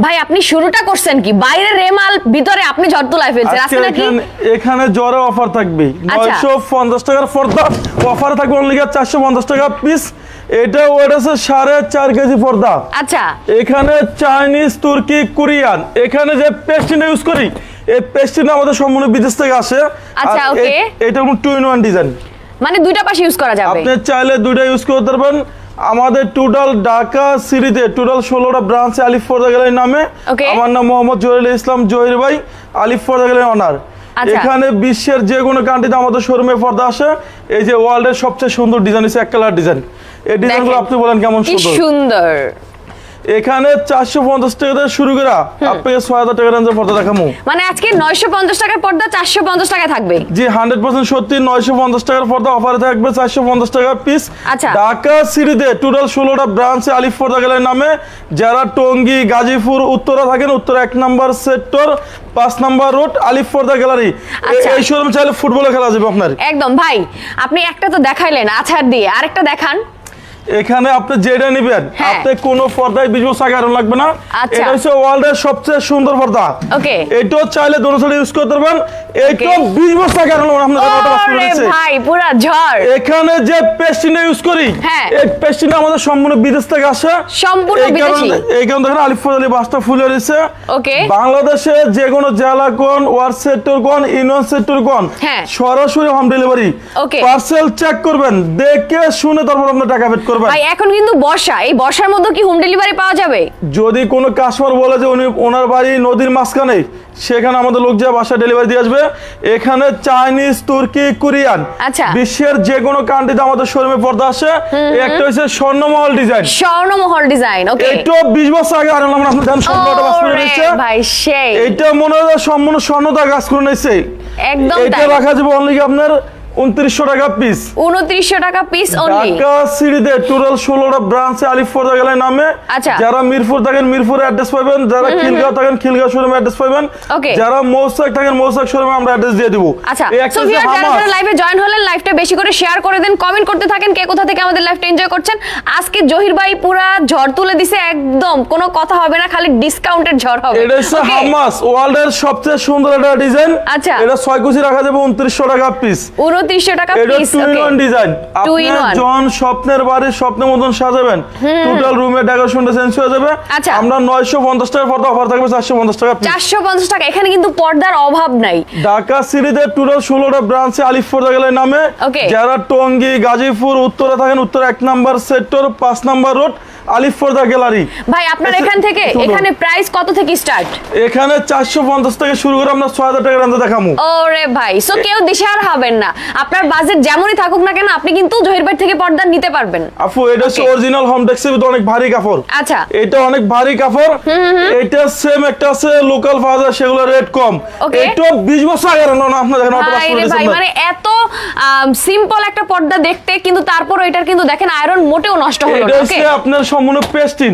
ভাই আপনি শুরুটা করছেন কি বাইরে রেমাল ভিতরে আপনি ঝড় তুলায় ফেলছেন আজকে নাকি এখানে জোরে অফার থাকবে 950 টাকার পর্দা অফারে থাকবে অনলি 450 টাকা পিস এটা ওয়েট আছে 4.5 কেজি পর্দা আচ্ছা এখানে চাইনিজ তুর্কি কোরিয়ান এখানে যে পেস্টিনা ইউজ করি এই পেস্টিনা আমাদের সম্পূর্ণ বিদেশ থেকে আসে আচ্ছা ওকে এটা কোন 2 in 1 ডিজাইন মানে দুইটা পাশে ইউজ করা যাবে আপনি চাইলে দুইটা ইউজ করতে পারবেন আমাদের টোটাল ঢাকা সিটিতে টোটাল 16টা ব্রাঞ্চে আলিফ পর্দা গ্যালারি নামে আমার নাম মোহাম্মদ জহিরুল ইসলাম জহির ভাই আলিফ পর্দা গ্যালারি অনার এখানে বিশ্বের যে কোনো কান্ট্রিতে আমাদের শোরুমে পর্দা আসে এই যে ওয়ার্ল্ডের সবচেয়ে সুন্দর ডিজাইন হচ্ছে এক কালার ডিজাইন এই ডিজাইনগুলো আপনি বলেন কেমন সুন্দর এখানে 450 টাকা থেকে শুরু করে আপনাকে 6000 টাকা রেঞ্জের পর্দা দেখামু মানে আজকে 950 টাকার পর্দা 450 টাকা থাকবে জি 100% সত্যি 950 টাকার পর্দা অফারে থাকবে 450 টাকা পিস ঢাকা সিটিতে টোটাল 16টা ব্রাঞ্চে আলিফ পর্দা গ্যালারি নামে যারা টঙ্গী গাজীপুর উত্তরা থাকেন উত্তরা 1 নম্বর সেক্টর 5 নম্বর রোড আলিফ পর্দা গ্যালারি এই শোরুম চাইলে ফুটবলে খেলা যাবে আপনার একদম ভাই আপনি একটা তো দেখাইলেন আছাড় দিয়ে আরেকটা দেখান এখানে আপনি যেটা নেবেন আপনি কোনো পর্দায় 20 বছর আগে আয়রন লাগবে না এটা হচ্ছে ওয়ার্ল্ডের সবচেয়ে সুন্দর পর্দা ওকে এটা চাইলে দোনো সাইডে ইউজ করতে পারবেন এটা 20 বছর আগে আয়রন লাগবে না আপনাদের কথা বলছে ভাই পুরো ঝড় এখানে যে পেস্টিনা ইউজ করি এই পেস্টিনা আমাদের সম্পূর্ণ বিদেশ থেকে আসে সম্পূর্ণ বিদেশি এই কারণে দেখেন আলিফ পর্দা বাসটা ফুলে রয়েছে ওকে বাংলাদেশে যে কোনো জেলা কোন ওয়ার্ড সেক্টর কোন ইউনিয়ন সেক্টর কোন সরাসরি হোম ডেলিভারি পার্সেল চেক করবেন দেখে শুনে তারপর আপনি টাকা পেড ভাই এখন কিন্তু বর্ষা এই বর্ষার মধ্যে কি হোম ডেলিভারি পাওয়া যাবে যদি কোনো কাস্টমার বলে যে উনি ওনার বাড়ি নদীর মাঝখানে সেখানে আমাদের লোক যা বাসা ডেলিভারি দিয়ে আসবে এখানে চাইনিজ তুর্কি কোরিয়ান বিশ্বের যে কোনো কান্ট্রিতে আমাদের শোরুমে পর্দা আসে একটা হচ্ছে স্বর্ণমহল ডিজাইন ওকে এটা 20 বছর আগে আর আমরা আপনাদের সম্পূর্ণটা বাস করে নিয়েছে ভাই সেই এটা মনে হয় সম্পূর্ণ স্বর্ণদা কাজ করে নিয়েছে একদম এটা রাখা যাবে অনলি আপনার 2900 টাকা পিস 2900 টাকা পিস অনলি ঢাকা সিটিতে টোটাল 16টা ব্রাঞ্চে আলিফ পর্দা গ্যালারি নামে যারা মিরপুর থাকেন মিরপুরে অ্যাড্রেস পাবেন যারা খিলগাঁও থাকেন খিলগাঁও শোরুমে অ্যাড্রেস পাবেন যারা মৌসাক থাকেন মৌসাক শোরুমে আমরা অ্যাড্রেস দিয়ে দেব আচ্ছা সো ভিউয়ার যারা লাইভে জয়েন হলেন লাইভটা বেশি করে শেয়ার করে দেন কমেন্ট করতে থাকেন কে কোথা থেকে আমাদের লাইভটা এনজয় করছেন আজকে জহির ভাই পুরো ঝড় তুলে দিছে একদম কোনো কথা হবে না খালি ডিসকাউন্টেড ঝড় হবে এটা হচ্ছে হামাস ওয়ার্ল্ডের সবচেয়ে সুন্দর একটা ডিজাইন এটা 6 কুচি রাখা যাবে 2900 টাকা পিস 2900 টাকা পিস ওকে 2 in 1 ডিজাইন আপনি জন স্বপ্নের বাড়ি স্বপ্নের মতন সাজাবেন টোটাল রুমে ডেকোরেশনটা চেঞ্জ হয়ে যাবে আমরা 950 টাকা পর্দা অফার থাকবে 450 টাকা পিস 450 টাকা এখানে কিন্তু পর্দার অভাব নাই ঢাকা সিটিতে টোটাল 16টা ব্রাঞ্চে আলিফ পর্দা গ্যালারি নামে যারা টঙ্গী গাজীপুর উত্তরা থাকেন উত্তরা 1 নম্বর সেক্টর 5 নম্বর রোড আলিফ পর্দা গ্যালারি ভাই আপনার এখান থেকে এখানে প্রাইস কত থেকে স্টার্ট এখানে 450 থেকে শুরু করে আমরা 6000 টাকা রেঞ্জে দেখামু ওরে ভাই সো কেউ দিশার হবেন না আপনার বাজেট যেমনই থাকুক না কেন আপনি কিন্তু জহির ভাই থেকে পর্দা নিতে পারবেন আপু এটা হচ্ছে অরিজিনাল হোম টেক্সের ভিতরে অনেক ভারী কাপড় আচ্ছা এটা অনেক ভারী কাপড় এটা সেম একটা আছে লোকাল ফাজা সেগুলো রেট কম এটা 20 বছর আগে না আপনি দেখেন অটো বাস করে ভাই মানে এত সিম্পল একটা পর্দা দেখতে কিন্তু তারপর এটার কিন্তু দেখেন আয়রন মোটেও নষ্ট হলো না ওকে এটা আপনার সম্পূর্ণ পেস্টিন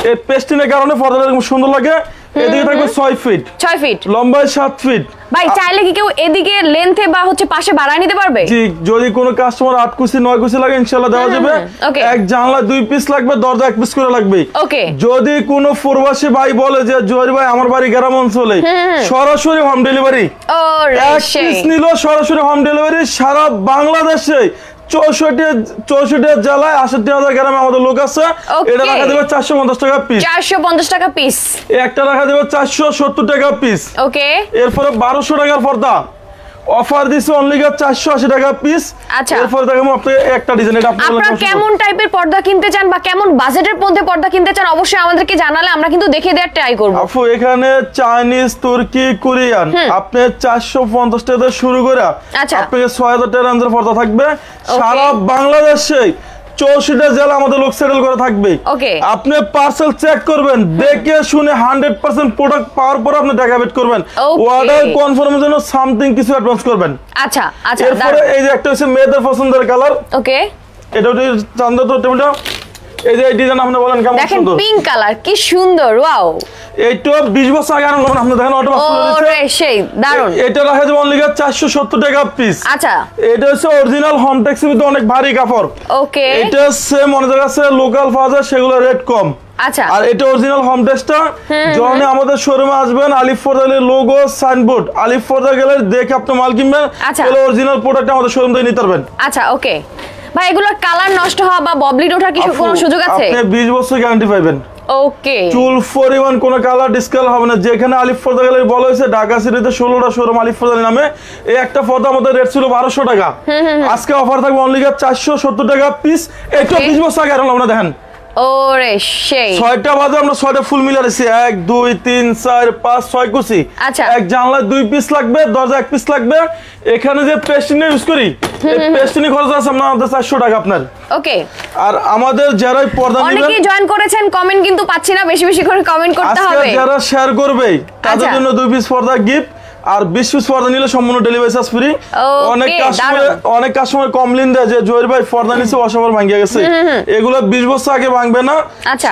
এই পেস্টিনের কারণে পর্দাটা খুব সুন্দর লাগে এদিকে থাকবে 6 ফিট লম্বায় 7 ফিট ভাই চাইলে কি কেউ এদিকে লেন্থে বা হচ্ছে পাশে বাড়ায় নিতে পারবে জি যদি কোনো কাস্টমার 8 কুচি 9 কুচি লাগে ইনশাআল্লাহ দেওয়া যাবে এক জানলা 2 পিস লাগবে দরজা 1 পিস করে লাগবে ওকে যদি কোনো প্রবাসী ভাই বলে যে জহির ভাই আমার বাড়ি গ্রাম অঞ্চলে সরাসরি হোম ডেলিভারি এক পিস নিল সরাসরি হোম ডেলিভারি সারা বাংলাদেশে 64 জেলায় 68,000 গ্রামে আমাদের লোক আছে এটা রাখা দেবে 450 টাকা পিস 450 টাকা পিস একটা রাখা দেবে 470 টাকা পিস ওকে এরপরে 1200 টাকার পর্দা অফার দিছে অনলি 480 টাকা পিস আচ্ছা এরপর দেখাবো আপনি একটা ডিজাইন এটা আপনারা কেমন টাইপের পর্দা কিনতে চান বা কেমন বাজেটের মধ্যে পর্দা কিনতে চান অবশ্যই আমাদেরকে জানালে আমরা কিন্তু দেখিয়ে দেওয়ার ট্রাই করব আপু এখানে চাইনিজ তুর্কি কোরিয়ান আপনি 450 টাকা থেকে শুরু করে আপনাকে 6000 টাকা রেঞ্জের পর্দা থাকবে সারা বাংলাদেশে 64 জেলা আমাদের লোক সেটেল করে থাকবে আপনি পার্সেল চেক করবেন দেখে শুনে 100% প্রোডাক্ট পাওয়ার পর আপনি টাকা পেড করবেন অর্ডার কনফার্মের জন্য সামথিং কিছু অ্যাডভান্স করবেন আচ্ছা আচ্ছা এরপরে এই যে একটা হচ্ছে মেয়েদের পছন্দের কালার ওকে এটা হচ্ছে চান্দা তো টেবিলটা এই যে ডিজাইন আপনি বলেন কেমন সুন্দর দেখেন পিঙ্ক কালার কি সুন্দর ওয়াও এইটা 20 বছর আগে আনলাম আপনি দেখেন অটো বাস করে দিয়েছে ওরে সেই দারুন এটা রাখা যাবে অনলি 470 টাকা পিস আচ্ছা এটা হচ্ছে অরিজিনাল হোম টেক্সের ভিতরে অনেক ভারী কাপড় ওকে এটা সেম অনেক জায়গা আছে লোকাল ফাজা সেগুলো রেট কম আচ্ছা আর এটা অরিজিনাল হোম টেক্সটা যখন আমাদের শোরুমে আসবেন আলিফ ফরদালের লোগো সাইনবোর্ড আলিফ ফরদা গ্যালারি দেখে আপনি মাল কিনবেন তাহলে অরিজিনাল প্রোডাক্ট আমাদের শোরুম থেকে নিতে পারবেন আচ্ছা ওকে ভাই এগুলোর কালার নষ্ট হওয়া বা ববলিড ওঠার কি কোনো সুযোগ আছে আপনি 20 বছর গ্যারান্টি পাবেন ওকে চুল পরিমাণ কোনো কালার ডিসকালার হবে না যেখানে আলিফ ফরদা গ্যালারি বলা হয়েছে ঢাকা সিটিতে 16টা শোরুম আলিফ ফরদা নামে এই একটা পর্দা আমাদের রেট ছিল 1200 টাকা আজকে অফার থাকবে অনলি 470 টাকা পিস এটা 20 বছর আগে আর আমরা দেখেন ওরে সেই 6টা বাজে আমরা 6টা ফুল মিলারেছি 1 2 3 4 5 6 কুচি আচ্ছা এক জানলা 2 পিস লাগবে দরজা 1 পিস লাগবে এখানে যে পেস্টিনি ইউজ করি এই পেস্টিনি খরচ আছে আমাদের 400 টাকা আপনার ওকে আর আমাদের যারা পর্দা নেবেন অনেকেই জয়েন করেছেন কমেন্ট কিন্তু পাচ্ছি না বেশি বেশি করে কমেন্ট করতে হবে আজকে যারা শেয়ার করবে তাদের জন্য 2 পিস পর্দা গিফট আর 20 পিস পর্দা নিলে সম্পূর্ণ ডেলিভারি চার্জ ফ্রি অনেক কাস্টমার কমপ্লেইন দেয় যে জয়ের ভাই পর্দা নিচে ওয়াশাবার ভাঙিয়া গেছে এগুলো 20 বছর আগে ভাঙবে না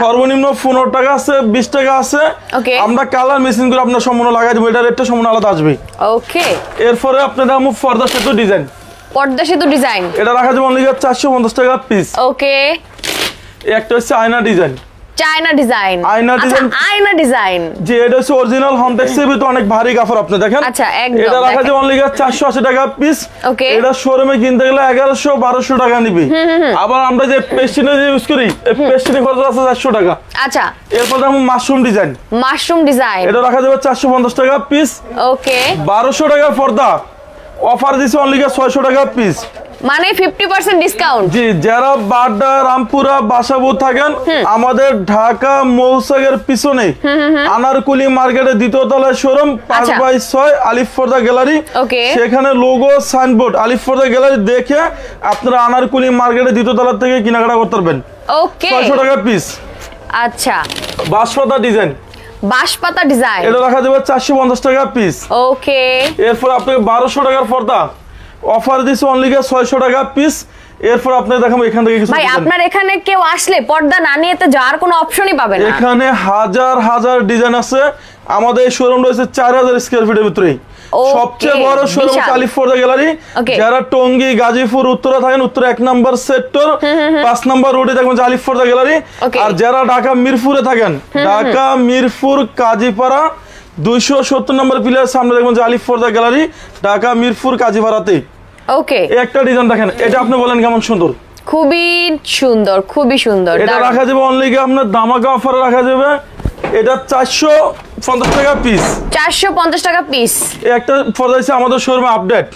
সর্বনিম্ন 15 টাকা আছে 20 টাকা আছে আমরা কালার মেশিন করে আপনার সম্পূর্ণ লাগাই দেব এটা রেটটা সম্পূর্ণ আলাদা আসবে ওকে এরপরে আপনাদের আমু পর্দা সেতু ডিজাইন এটা রাখা যাবে অনলি 450 টাকা পিস ওকে একটা হচ্ছে আয়না ডিজাইন আয়না ডিজাইন যে এটা হচ্ছে অরিজিনাল হোম টেক্সের ভিতর অনেক ভারী কাপড় আপনি দেখেন আচ্ছা একদম এটা রাখা যাবে অনলি 480 টাকা পিস ওকে এটা শোরুমে কিনতে গেলে 1100 1200 টাকা নিবি আবার আমরা যে পেস্টিনে ইউজ করি এই পেস্টিনে খরচ আছে 400 টাকা আচ্ছা এরপর দেখো মাশরুম ডিজাইন এটা রাখা যাবে 450 টাকা পিস ওকে 1200 টাকা পর্দা অফার দিছে অনলি 600 টাকা পিস মানে 50% ডিসকাউন্ট জি যারা বাড্ডা রামপুরা বাসাবো থাকেন আমাদের ঢাকা মৌসাগের পিছনে আনারকুলি মার্কেটের দ্বিতীয় তলায় শোরুম 5/6 আলিফ ফরদা গ্যালারি সেখানে লোগো সাইনবোর্ড আলিফ ফরদা গ্যালারি দেখে আপনারা আনারকুলি মার্কেটের দ্বিতীয় তলা থেকে কেনাকাটা করতে পারবেন ওকে 600 টাকা পিস আচ্ছা বাঁশপাতা ডিজাইন এটা রাখা যাবে 450 টাকা পিস ওকে এরপর আপনাকে 1200 টাকার পর্দা অফার দিছে অনলি 600 টাকা পিস এরপর আপনাদের দেখাবো এখান থেকে কিছু ভাই আপনার এখানে কেউ আসলে পর্দা না নিয়ে তো যাওয়ার কোনো অপশনই পাবে না এখানে হাজার হাজার ডিজাইন আছে আমাদের এই শোরুম রয়েছে 4000 স্কয়ার ফিটের ভিতরে সবচেয়ে বড় শোরুম আলিফ ফরদা গ্যালারি যারা টঙ্গী গাজীপুর উত্তরা থাকেন উত্তর 1 নম্বর সেক্টর 5 নম্বর রোডে দেখবেন আলিফ ফরদা গ্যালারি আর যারা ঢাকা মিরপুরে থাকেন ঢাকা মিরপুর কাজীপাড়া 270 নম্বর পিলার সামনে দেখবেন যে আলিফ ফরদা গ্যালারি ঢাকা মিরপুর কাজীপাড়াতে ওকে একটা ডিজাইন দেখেন এটা আপনি বলেন কেমন সুন্দর খুবই সুন্দর এটা রাখা যাবে অনলি আপনার দামাকা অফারে রাখা যাবে এটা 450 টাকা পিস 450 টাকা পিস একটা পর্দা আছে আমাদের শোরুমে আপডেট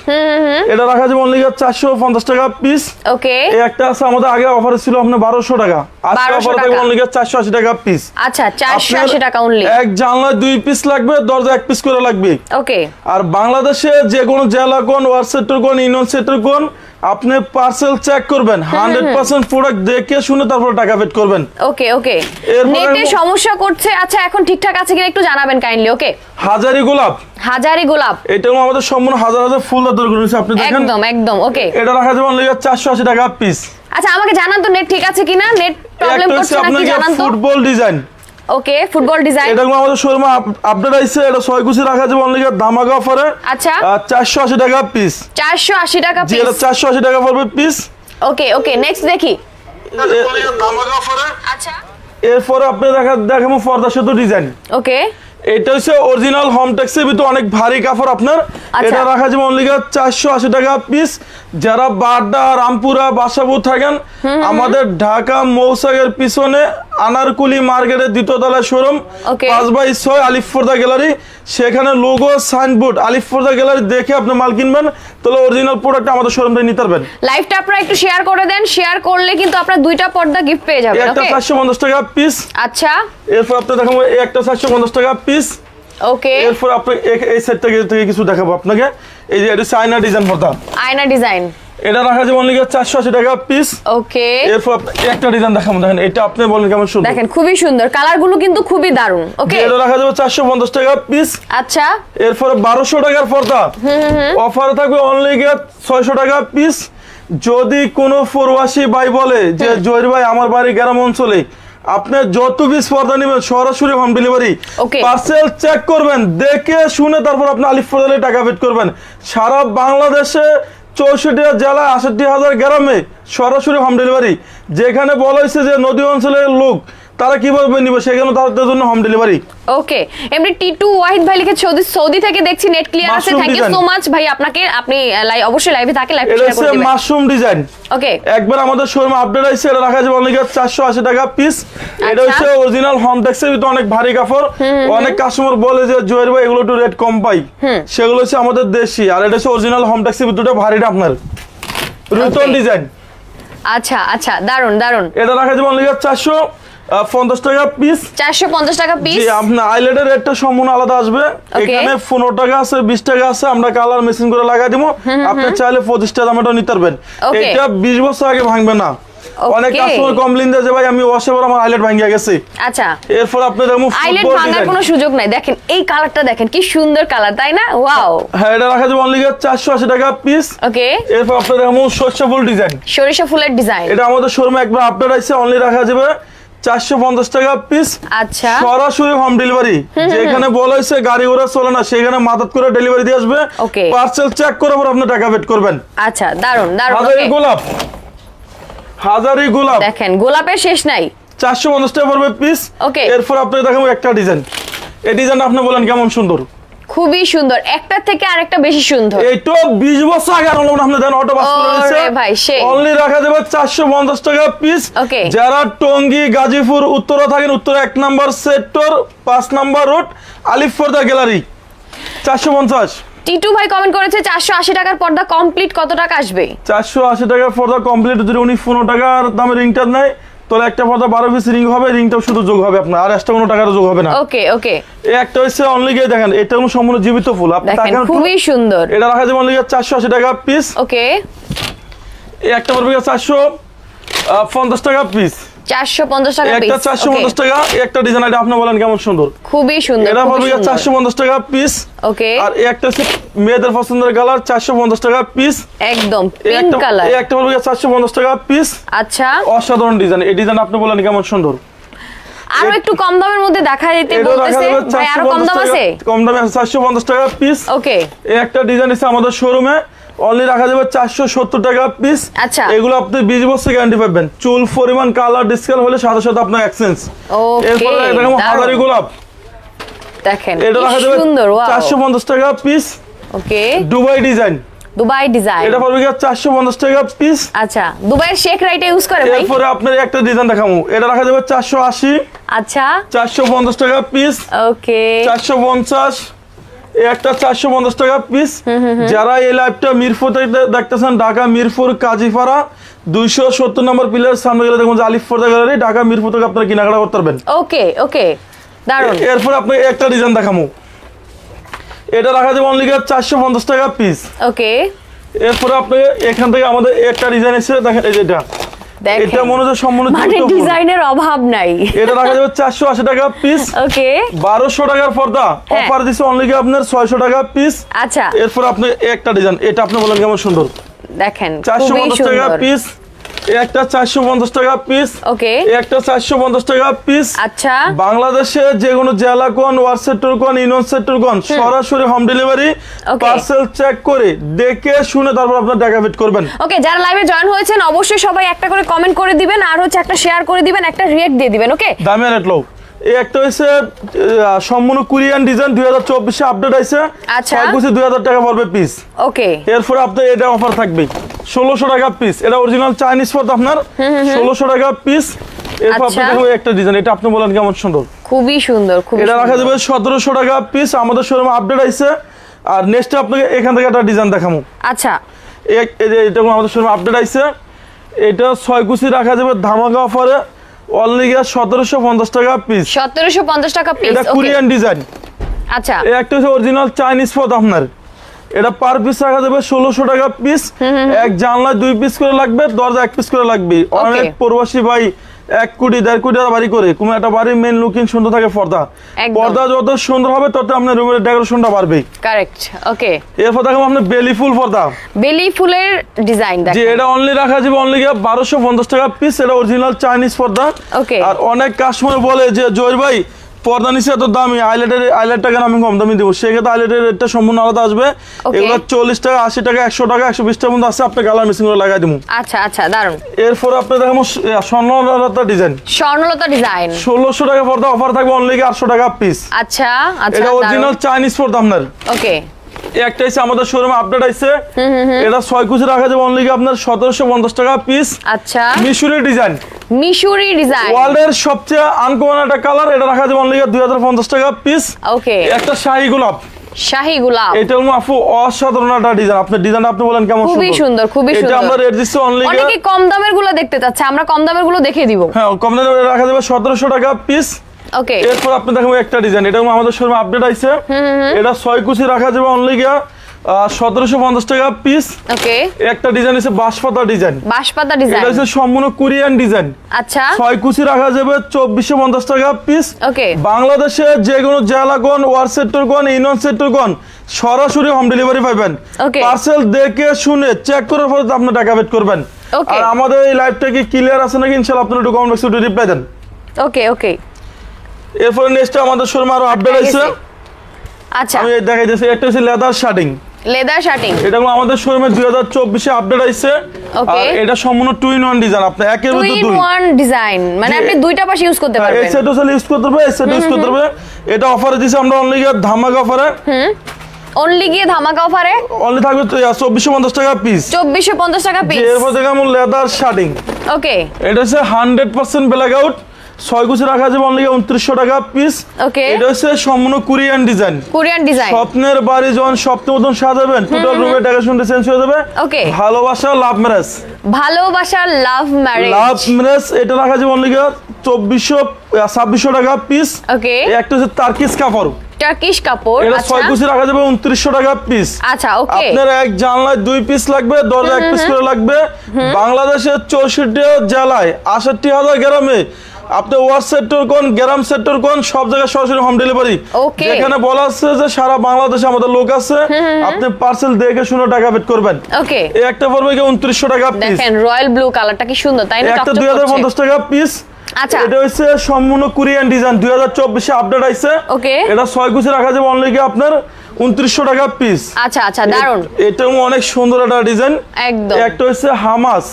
এটা রাখা যাবে অনলি 450 টাকা পিস ওকে এই একটা আছে আমাদের আগে অফার ছিল আপনার 1200 টাকা আজকে অফার থাকবে অনলি 480 টাকা পিস আচ্ছা 480 টাকা অনলি এক জানলা 2 পিস লাগবে দরজা 1 পিস করে লাগবে ওকে আর বাংলাদেশে যে কোনো জেলা কোন ওয়ার্ড সেক্টর কোন ইউনিয়ন সেক্টর কোন আপনি পার্সেল চেক করবেন 100% প্রোডাক্ট দেখে শুনে তারপর টাকা পেড করবেন ওকে নেটে সমস্যা করছে আচ্ছা এখন ঠিকঠাক আছে কিনা একটু জানাবেন কাইন্ডলি ওকে হাজারি গোলাপ এটাও আমাদের সম্পূর্ণ হাজার হাজার ফুল দর করেছে আপনি দেখেন একদম ওকে এটা রাখা যাবে অনলি 480 টাকা পিস আচ্ছা আমাকে জানান তো নেট ঠিক আছে কিনা নেট প্রবলেম করছে নাকি জানান তো ফুটবল ডিজাইন ওকে ফুটবল ডিজাইন এটা আমাদের শোরুমে আপডেট আইছে এটা 6 কুচি রাখা যাবে অনলি ধামাকা অফারে আচ্ছা 480 টাকা পিস 480 টাকা পিস এটা 480 টাকা পড়বে পিস ওকে নেক্সট দেখি ধামাকা অফারে আচ্ছা এরপর আপনি দেখাবো পর্দা সেতু ডিজাইন ওকে এটা হচ্ছে অরিজিনাল হোম টেক্সের ভিতর অনেক ভারী কাপড় আপনার এটা রাখা যাবে অনলি 480 টাকা পিস যারা বাড্ডা রামপুরা বাসাবো থাকেন আমাদের ঢাকা মৌসাগের পিছনে আনারকুলি মার্কেটের দ্বিতীয় তলায় শোরুম 5/6 আলিফ ফরদা গ্যালারি সেখানে লোগো সাইনবোর্ড আলিফ ফরদা গ্যালারি দেখে আপনি মাল কিনবেন তাহলে অরিজিনাল প্রোডাক্ট আমাদের শোরুম থেকে নিতে পারবেন লাইভটা আপনারা একটু শেয়ার করে দেন শেয়ার করলে কিন্তু আপনারা দুইটা পর্দা গিফট পেয়ে যাবেন ওকে একটা 450 টাকা পিস আচ্ছা এরপর আপনি দেখাবো একটা 450 টাকা পিস ওকে এরপর আপনি এই সেট থেকে কিছু দেখাবো আপনাকে এই যে এটা আয়না ডিজাইন এটা রাখা যাবে অনলি 480 টাকা পিস ওকে এরপর একটা ডিজাইন দেখাবো দেখেন এটা আপনি বলেন কেমন সুন্দর দেখেন খুবই সুন্দর কালারগুলো কিন্তু খুবই দারুণ ওকে এটা রাখা যাবে 450 টাকা পিস আচ্ছা এরপর 1200 টাকার পর্দা অফার থাকবে অনলি 600 টাকা পিস যদি কোনো প্রবাসী ভাই বলে যে জহির ভাই আমার বাড়ি গ্রাম অঞ্চলে আপনি যত পিস পর্দা নেবেন সরাসরি হোম ডেলিভারি পার্সেল চেক করবেন দেখে শুনে তারপর আপনি আলিফ ফরদালে টাকা পেড করবেন সারা বাংলাদেশে 64 জেলা 68,000 গ্রামে সরাসরি হোম ডেলিভারি যেখানে বলা হয়েছে যে নদী অঞ্চলের লোক তারা কিভাবে নিবে সেখানে তাদের জন্য হোম ডেলিভারি। ওকে, এমনি টিটু ওয়াহিদ ভাই লিখে সৌদি থেকে দেখছি, নেট ক্লিয়ার আছে, থ্যাংক ইউ সো মাচ ভাই আপনাকে। আপনি অবশ্যই লাইভে থাকে, লাইভ শেয়ার করে দিবেন। মাশরুম ডিজাইন, ওকে, একবার আমাদের শোরুমে আপডেট আইছে, এটা রাখা যাবে অনলি 480 টাকা পিস। এটা হচ্ছে অরিজিনাল হোম টেক্সের ভিতরে অনেক ভারী কাপড়। অনেক কাস্টমার বলে যে জয়ের ভাই এগুলো একটু রেট কম পাই, সেগুলো হচ্ছে আমাদের দেশি, আর এটা হচ্ছে অরিজিনাল হোম টেক্সের ভিতরে ভারীটা আপনার রুটন ডিজাইন। আচ্ছা আচ্ছা, দারুন দারুন। এটা রাখা যাবে অনলি 450 টাকা পিস। 450 টাকা পিস। জি, আপনার আইল্যান্ডের রেটটা সম্পূর্ণ আলাদা আসবে। এখানে 15 টাকা আছে, 20 টাকা আছে, আমরা কালার মেশিন করে লাগাই দিব। আপনি চাইলে 25 টাকা দামটা নিতে পারবেন। এটা 20 বছর আগে ভাঙবে না। অনেক কাস্টমার কমপ্লেইন দেয় যে ভাই আমি ওয়াশে পর আমার আইল্যান্ড ভাঙিয়া গেছে। আচ্ছা, এরপর আপনি দেখুন আইল্যান্ড ভাঙার কোনো সুযোগ নাই। দেখেন এই কালারটা, দেখেন কি সুন্দর কালার, তাই না? ওয়াও। হ্যাঁ, এটা রাখা যাবে অনলি 480 টাকা পিস। ওকে, এরপর আপনি দেখুন সরিষা ফুল ডিজাইন, সরিষা ফুলের ডিজাইন। এটা আমাদের শোরুমে একবার আপডেট আছে, অনলি রাখা যাবে 450 টাকা পিস। আচ্ছা, সরাসরি হোম ডেলিভারি। যেখানে বলা হয়েছে গাড়ি ঘোড়া চলে না, সেখানে মাদত করে ডেলিভারি দিয়ে আসবে। পার্সেল চেক করার পর আপনি টাকা পেড করবেন। আচ্ছা, দারুন দারুন। হাজারি গোলাপ, হাজারি গোলাপ, দেখেন গোলাপের শেষ নাই। 450 টাকা পড়বে পিস। ওকে, এরপর আপনাকে দেখাবো একটা ডিজাইন। এই ডিজাইনটা আপনি বলেন কেমন সুন্দর? খুবই সুন্দর, একটা থেকে আরেকটা বেশি সুন্দর। এইটা 20 বছর আগে আপনি দেন অটো বাস করে দিয়েছে। ওরে ভাই, সেই অনলি রাখা যাবে 450 টাকা পিস। ওকে, যারা টঙ্গী গাজীপুর উত্তরা থাকেন, Uttara 1 number sector 5 number road আলিফ পর্দা গ্যালারি 450। টিটু ভাই কমেন্ট করেছে 480 টাকার পর্দা কমপ্লিট কত টাকা আসবে? 480 টাকার পর্দা কমপ্লিট যদি উনি 15 টাকার দামে রিংটা নেয়, তাহলে একটা পর্দা 12 পিস রিং হবে, রিংটাও শুধু যোগ হবে আপনার, আর এক্সট্রা কোনো টাকার যোগ হবে না। ওকে ওকে, এই একটা হচ্ছে অনলি গিয়ে দেখেন, এটা কোনো সম্পূর্ণ জীবিত ফুল, আপনি দেখেন খুবই সুন্দর। এটা রাখা যাবে অনলি 480 টাকা পিস। ওকে, এই একটা পড়বে 450 টাকা পিস। 450 টাকা পিস, একটা 450 টাকা। একটা ডিজাইন, এটা আপনি বলেন কেমন সুন্দর? খুবই সুন্দর। এটা পড়বে 450 টাকা পিস। ওকে, আর একটা হচ্ছে মেয়েদের পছন্দের কালার, 450 টাকা পিস, একদম পিঙ্ক কালার। এই একটা পড়বে 450 টাকা পিস। আচ্ছা, অসাধারণ ডিজাইন। এই ডিজাইন আপনি বলেন কেমন সুন্দর? আরো একটু কম দামের মধ্যে দেখা যেতে বলতেছে ভাই, আরো কম দাম আছে? কম দামে আছে 450 টাকা পিস। ওকে, এই একটা ডিজাইন আছে আমাদের শোরুমে, অনলি রাখা যাবে 470 টাকা পিস। আচ্ছা, এগুলো আপনি 20 বছর গ্যারান্টি পাবেন। চুল পরিমাণ কালার ডিসকাল হলে সাথে সাথে আপনার এক্সচেঞ্জ। ওকে, এরপর এরকম হাজারি গোলাপ দেখেন, এটা রাখা যাবে 450 টাকা পিস। ওকে, দুবাই ডিজাইন, দুবাই ডিজাইন, এটা পড়বে 450 টাকা পিস। আচ্ছা, দুবাইয়ের শেখ রাইটে ইউজ করে ভাই। এরপর আপনার একটা ডিজাইন দেখাবো, এটা রাখা যাবে 480। আচ্ছা, 450 টাকা পিস। ওকে, 450, একটা 450 টাকা পিস। যারা এই লাইভটা মিরপুর থেকে দেখতেছেন, ঢাকা মিরপুর কাজীপাড়া 270 নম্বর পিলার সামনে গেলে দেখুন আলিফ পর্দা গ্যালারি, ঢাকা মিরপুর থেকে আপনারা কেনাকাটা করতে পারবেন। ওকে ওকে, দারুন। এরপর আপনি একটা ডিজাইন দেখামু, এটা রাখা যাবে অনলি 450 টাকা পিস। ওকে, এরপর আপনি এখান থেকে আমাদের একটা ডিজাইন এসে দেখেন, এই যেটা, এটা মনে হচ্ছে সম্পূর্ণ মানে ডিজাইনের অভাব নাই। এটা রাখা যাবে 480 টাকা পিস। ওকে, 1200 টাকার পর্দা অফার দিছে অনলি আপনার 600 টাকা পিস। আচ্ছা, এরপর আপনি একটা ডিজাইন, এটা আপনি বলেন কেমন সুন্দর? দেখেন 450 টাকা পিস। একটা 450 টাকা পিস। ওকে, একটা 450 টাকা পিস। আচ্ছা, বাংলাদেশে যে কোনো জেলা কোন, ওয়ার্ড সেক্টর কোন, ইউনিয়ন সেক্টর কোন, সরাসরি হোম ডেলিভারি, পার্সেল চেক করে দেখে শুনে তারপর আপনার টাকা পেড করবেন। ওকে, যারা লাইভে জয়েন হয়েছেন অবশ্যই সবাই একটা করে কমেন্ট করে দিবেন, আর হচ্ছে একটা শেয়ার করে দিবেন, একটা রিয়েক্ট দিয়ে দিবেন। ওকে, দামি রেট লো। এই একটা হইছে সম্পূর্ণ কোরিয়ান ডিজাইন, 2024 এ আপডেট আইছে। আচ্ছা, 2000 টাকা পড়বে পিস। ওকে, এরপর আপনার এটা অফার থাকবে 1600 টাকা পিস। এটা অরিজিনাল চাইনিজ পর্দা আপনার 1600 টাকা পিস। এরপর আপনি দেখুন একটা ডিজাইন, এটা আপনি বলেন কেমন সুন্দর? খুবই সুন্দর, খুবই। এটা রাখা যাবে 1700 টাকা পিস। আমাদের শোরুমে আপডেট আইছে। আর নেক্সট আপনাকে এখান থেকে একটা ডিজাইন দেখাবো। আচ্ছা, এটা আমাদের শোরুমে আপডেট আইছে। এটা 6 কুচি রাখা যাবে ধামাকা অফারে অনলি 1750 টাকা পিস। 1750 টাকা পিস। এটা কোরিয়ান ডিজাইন। আচ্ছা, এই একটা হচ্ছে অরিজিনাল চাইনিজ পর্দা আপনার, এটা পার পিস রাখা যাবে 1600 টাকা পিস। এক জানলায় 2 পিস করে লাগবে, দরজা 1 পিস করে লাগবে। অনেক প্রবাসী ভাই 1 কোটি 1.5 কোটি টাকা বাড়ি করে, কোনো একটা বাড়ির মেন লুকিং সুন্দর থাকে পর্দা। পর্দা যত সুন্দর হবে তত আপনার রুমের ডেকোরেশনটা বাড়বে। কারেক্ট। ওকে, এরপর দেখো আপনার বেলি ফুল পর্দা, বেলি ফুলের ডিজাইন দেখেন, যে এটা অনলি রাখা যাবে অনলি 1250 টাকা পিস। এটা অরিজিনাল চাইনিজ পর্দা। ওকে, আর অনেক কাস্টমার বলে যে জয়ের ভাই পর্দা নিচে এত দামি আইলাইট টাকা আমি কম দামি দেবো, সেক্ষেত্রে আইলাইটের রেটটা সম্পূর্ণ আলাদা আসবে। এগুলো 40 টাকা, 80 টাকা, 100 টাকা, 120 টাকা মধ্যে আছে। আপনি কালার মিক্সিং করে লাগাই দেবো। আচ্ছা আচ্ছা, দারুন। এরপর আপনি দেখাবো স্বর্ণলতা ডিজাইন। 1600 টাকা পর্দা অফার থাকবে, অনলি 800 টাকা পিস। আচ্ছা আচ্ছা, এটা অরিজিনাল চাইনিজ পর্দা আপনার। ওকে, একটা আছে আমাদের শোরুমে আপডেট আছে, এটা 6 কুচি রাখা যাবে অনলি আপনার 1750 টাকা পিস। আচ্ছা, মিশরি ডিজাইন। ওয়ার্ল্ডের সবচেয়ে আনকমন একটা কালার, এটা রাখা যাবে অনলি 2050 টাকা পিস। ওকে, একটা শাহী গোলাপ। এটা হলো আপু অসাধারণ একটা ডিজাইন। আপনি ডিজাইনটা আপনি বলেন কেমন? খুবই সুন্দর, খুবই সুন্দর। এটা আমরা রেট দিচ্ছি অনলি, অনেকে কম দামের গুলো দেখতে চাচ্ছে, আমরা কম দামের গুলো দেখিয়ে দিব। হ্যাঁ, কম দামে রাখা যাবে 1700 টাকা পিস। ওকে, এরপর আপনি দেখেন একটা ডিজাইন, এটা আমাদের শোরুমে আপডেট আইছে। এটা 6 কুচি রাখা যাবে অনলি 1750 টাকা পিস। ওকে, একটা ডিজাইন আছে বাঁশপাতা ডিজাইন। এটা হচ্ছে সম্পূর্ণ কোরিয়ান ডিজাইন। আচ্ছা, 6 কুচি রাখা যাবে 2450 টাকা পিস। ওকে, বাংলাদেশে যে কোনো জেলা কোন, ওয়ার্ড সেক্টর কোন, ইউনিয়ন সেক্টর কোন, সরাসরি হোম ডেলিভারি পাবেন। পার্সেল দেখে শুনে চেক করার পরে আপনি টাকা পেড করবেন। আর আমাদের এই লাইভটা কি ক্লিয়ার আছে নাকি ইনশাআল্লাহ আপনি একটু কমেন্ট বক্সে রিপ্লাই দেন। ওকে ওকে। এরপর নেক্সট আমাদের শোরুমে আরো আপডেট আছে। আচ্ছা, আমি দেখাই দিয়েছি, একটা হচ্ছে লেদার শার্টিং। এটা আমাদের শোরুমে 2024 এ আপডেট আইছে। আর এটা সম্পূর্ণ 2-in-1 ডিজাইন। আপনি একের মধ্যে 2-in-1 ডিজাইন, মানে আপনি দুইটা পাশে ইউজ করতে পারবেন। এই সেটও ইউজ করতে পারবেন, এই সেটও ইউজ করতে পারবেন। এটা অফারে দিছি আমরা অনলি ধামাকা অফারে। অনলি ধামাকা অফারে অনলি থাকবে 2450 টাকা পিস। 2450 টাকা পিস। এরপর দেখাম লেদার শার্টিং। ওকে, এটা হচ্ছে 100% ব্ল্যাক আউট, 6 কুচি রাখা যাবে অনলি 2900 টাকা পিস। ওকে, এটা হচ্ছে সম্পূর্ণ কোরিয়ান ডিজাইন। স্বপ্নের বাড়ি যখন স্বপ্নের মতন সাজাবেন, টোটাল রুমের ডেকোরেশনটা চেঞ্জ হয়ে যাবে। ওকে, ভালোবাসা লাভ ম্যারেজ। এটা রাখা যাবে অনলি 2600 টাকা পিস। ওকে, একটা হচ্ছে টার্কিশ কাপড়। এটা 6 কুচি রাখা যাবে 2900 টাকা পিস। আচ্ছা, ওকে। আপনার এক জানলায় 2 পিস লাগবে, দরজা 1 পিস করে লাগবে। বাংলাদেশের 64 জেলায় 68,000 গ্রামে আপনি ওয়ার্ড সেক্টর কোন, গ্রাম সেক্টর কোন, সব জায়গায় সরাসরি হোম ডেলিভারি। যেখানে বলা আছে যে সারা বাংলাদেশে আমাদের লোক আছে, আপনি পার্সেল দেখে শুনে টাকা পেড করবেন। ওকে, এই একটা পড়বে 2900 টাকা পিস। দেখেন রয়্যাল ব্লু কালারটা কি সুন্দর, তাই না? একটা 2050 টাকা পিস। আচ্ছা, এটা হচ্ছে সম্পূর্ণ কোরিয়ান ডিজাইন, 2024 এ আপডেট আইছে। ওকে, এটা 6 কুচি রাখা যাবে অনলি আপনার 2900 টাকা পিস। আচ্ছা আচ্ছা, দারুন। এটাও অনেক সুন্দর একটা ডিজাইন। একদম। একটা হচ্ছে হামাস।